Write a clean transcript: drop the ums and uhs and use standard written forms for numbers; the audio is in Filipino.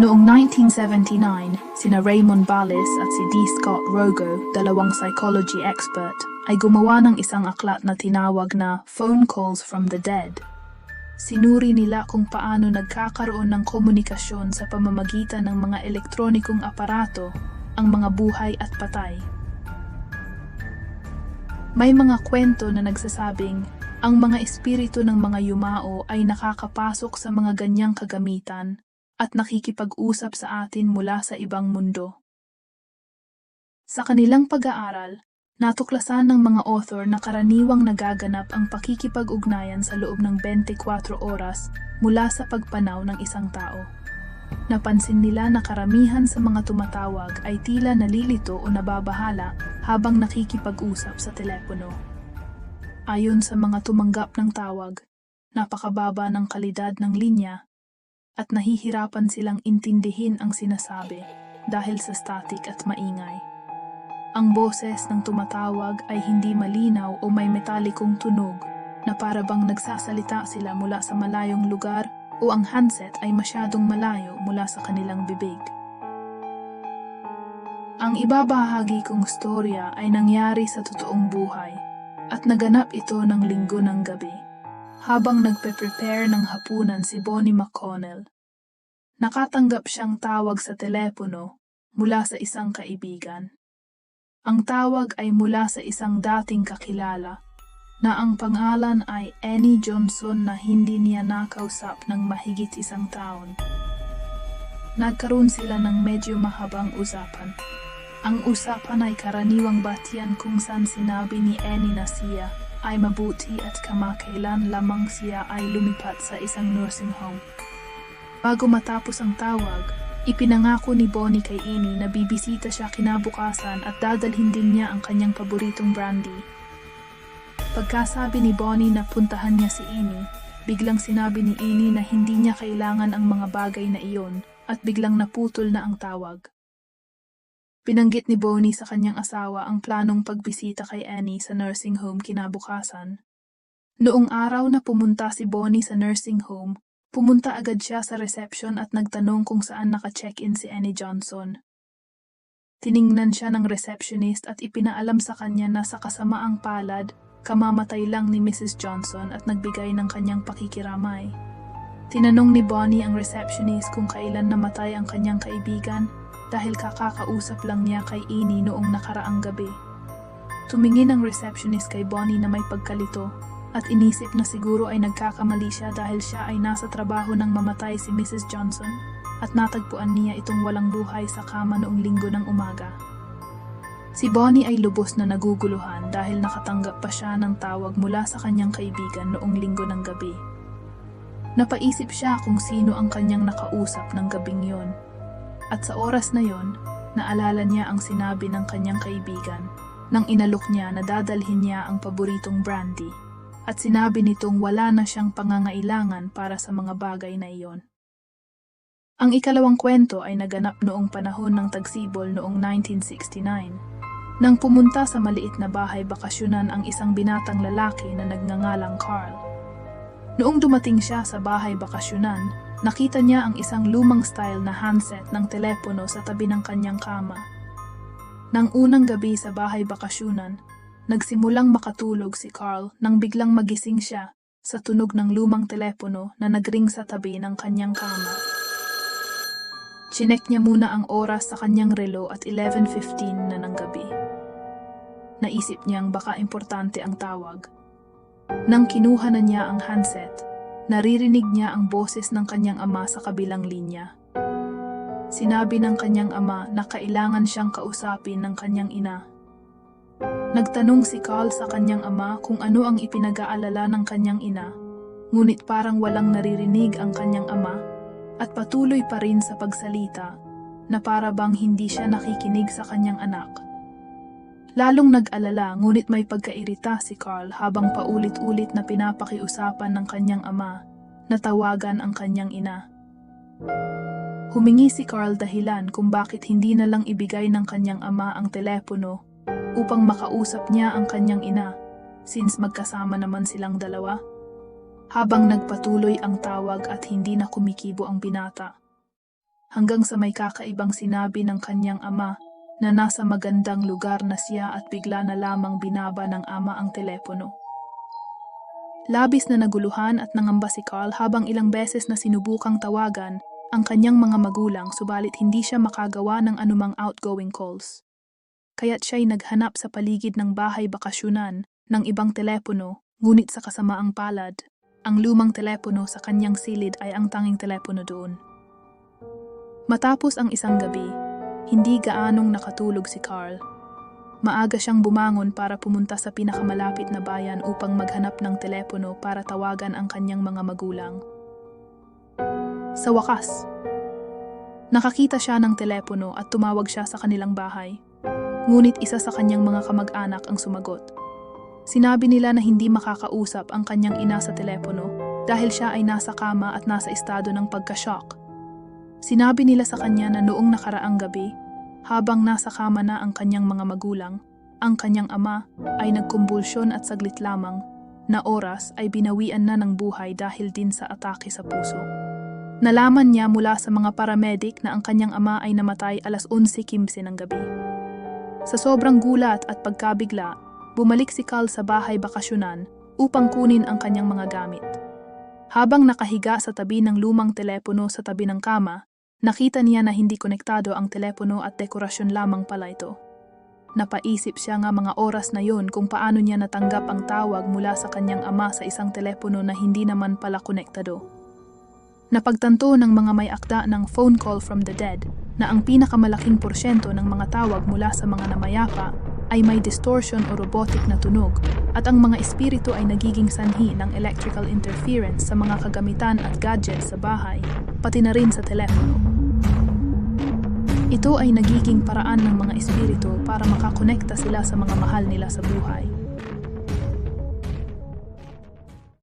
Noong 1979, sina Raymond Ballis at si D. Scott Rogo, dalawang psychology expert, ay gumawa ng isang aklat na tinawag na Phone Calls from the Dead. Sinuri nila kung paano nagkakaroon ng komunikasyon sa pamamagitan ng mga elektronikong aparato, ang mga buhay at patay. May mga kwento na nagsasabing ang mga espiritu ng mga yumao ay nakakapasok sa mga ganyang kagamitan at nakikipag-usap sa atin mula sa ibang mundo. Sa kanilang pag-aaral, natuklasan ng mga author na karaniwang nagaganap ang pakikipag-ugnayan sa loob ng 24 oras mula sa pagpanaw ng isang tao. Napansin nila na karamihan sa mga tumatawag ay tila nalilito o nababahala habang nakikipag-usap sa telepono. Ayon sa mga tumanggap ng tawag, napakababa ng kalidad ng linya at nahihirapan silang intindihin ang sinasabi dahil sa static at maingay. Ang boses ng tumatawag ay hindi malinaw o may metalikong tunog na para bang nagsasalita sila mula sa malayong lugar o ang handset ay masyadong malayo mula sa kanilang bibig. Ang ibabahagi kong storya ay nangyari sa totoong buhay at naganap ito ng linggo ng gabi habang nagpe-prepare ng hapunan si Bonnie McConnell. Nakatanggap siyang tawag sa telepono mula sa isang kaibigan. Ang tawag ay mula sa isang dating kakilala na ang pangalan ay Annie Johnson na hindi niya nakausap ng mahigit isang taon. Nagkaroon sila ng medyo mahabang usapan. Ang usapan ay karaniwang batian kung saan sinabi ni Annie na siya ay mabuti at kamakailan lamang siya ay lumipat sa isang nursing home. Bago matapos ang tawag, ipinangako ni Bonnie kay Annie na bibisita siya kinabukasan at dadalhin din niya ang kanyang paboritong brandy. Pagkasabi ni Bonnie na puntahan niya si Annie, biglang sinabi ni Annie na hindi niya kailangan ang mga bagay na iyon at biglang naputol na ang tawag. Binanggit ni Bonnie sa kanyang asawa ang planong pagbisita kay Annie sa nursing home kinabukasan. Noong araw na pumunta si Bonnie sa nursing home, pumunta agad siya sa reception at nagtanong kung saan naka-check-in si Annie Johnson. Tiningnan siya ng receptionist at ipinaalam sa kanya na sa kasamaang palad, kamamatay lang ni Mrs. Johnson at nagbigay ng kanyang pakikiramay. Tinanong ni Bonnie ang receptionist kung kailan namatay ang kanyang kaibigan dahil kakakausap lang niya kay Annie noong nakaraang gabi. Tumingin ang receptionist kay Bonnie na may pagkalito at inisip na siguro ay nagkakamali siya dahil siya ay nasa trabaho nang mamatay si Mrs. Johnson at natagpuan niya itong walang buhay sa kama noong linggo ng umaga. Si Bonnie ay lubos na naguguluhan dahil nakatanggap pa siya ng tawag mula sa kanyang kaibigan noong linggo ng gabi. Napaisip siya kung sino ang kanyang nakausap ng gabing yon. At sa oras na yon, naalala niya ang sinabi ng kanyang kaibigan nang inalok niya na dadalhin niya ang paboritong brandy at sinabi nitong wala na siyang pangangailangan para sa mga bagay na iyon. Ang ikalawang kwento ay naganap noong panahon ng tagsibol noong 1969 nang pumunta sa maliit na bahay bakasyonan ang isang binatang lalaki na nagngangalang Carl. Noong dumating siya sa bahay bakasyonan, nakita niya ang isang lumang style na handset ng telepono sa tabi ng kanyang kama. Nang unang gabi sa bahay bakasyunan, nagsimulang makatulog si Carl nang biglang magising siya sa tunog ng lumang telepono na nagring sa tabi ng kanyang kama. Chinek niya muna ang oras sa kanyang relo at 11:15 na ng gabi. Naisip niyang baka importante ang tawag. Nang kinuha na niya ang handset, naririnig niya ang boses ng kanyang ama sa kabilang linya. Sinabi ng kanyang ama na kailangan siyang kausapin ng kanyang ina. Nagtanong si Carl sa kanyang ama kung ano ang ipinag-aalala ng kanyang ina, ngunit parang walang naririnig ang kanyang ama at patuloy pa rin sa pagsalita na para bang hindi siya nakikinig sa kanyang anak. Lalong nag-alala ngunit may pagkairita si Carl habang paulit-ulit na pinapakiusapan ng kanyang ama na tawagan ang kanyang ina. Humingi si Carl dahilan kung bakit hindi na lang ibigay ng kanyang ama ang telepono upang makausap niya ang kanyang ina since magkasama naman silang dalawa. Habang nagpatuloy ang tawag at hindi na kumikibo ang binata. hanggang sa may kakaibang sinabi ng kanyang ama na nasa magandang lugar na siya at bigla na lamang binaba ng ama ang telepono. Labis na naguluhan at nangamba si Carl habang ilang beses na sinubukang tawagan ang kanyang mga magulang subalit hindi siya makagawa ng anumang outgoing calls. Kaya't siya'y naghanap sa paligid ng bahay bakasyunan ng ibang telepono, ngunit sa kasamaang palad, ang lumang telepono sa kanyang silid ay ang tanging telepono doon. Matapos ang isang gabi, hindi gaanong nakatulog si Carl. Maaga siyang bumangon para pumunta sa pinakamalapit na bayan upang maghanap ng telepono para tawagan ang kanyang mga magulang. Sa wakas, nakakita siya ng telepono at tumawag siya sa kanilang bahay. Ngunit isa sa kanyang mga kamag-anak ang sumagot. Sinabi nila na hindi makakausap ang kanyang ina sa telepono dahil siya ay nasa kama at nasa estado ng pagka-shock. Sinabi nila sa kanya na noong nakaraang gabi, habang nasa kama na ang kanyang mga magulang, ang kanyang ama ay nagkumbulsyon at saglit lamang na oras ay binawian na ng buhay dahil din sa atake sa puso. Nalaman niya mula sa mga paramedic na ang kanyang ama ay namatay alas 11:15 ng gabi. Sa sobrang gulat at pagkabigla, bumalik si Carl sa bahay bakasyunan upang kunin ang kanyang mga gamit. Habang nakahiga sa tabi ng lumang telepono sa tabi ng kama, nakita niya na hindi konektado ang telepono at dekorasyon lamang pala ito. Napaisip siya nga mga oras na yon kung paano niya natanggap ang tawag mula sa kanyang ama sa isang telepono na hindi naman pala konektado. Napagtanto ng mga may akda ng phone call from the dead na ang pinakamalaking porsyento ng mga tawag mula sa mga namayapa ay may distortion o robotic na tunog at ang mga espiritu ay nagiging sanhi ng electrical interference sa mga kagamitan at gadgets sa bahay, pati na rin sa telepono. Ito ay nagiging paraan ng mga espiritu para makakonekta sila sa mga mahal nila sa buhay.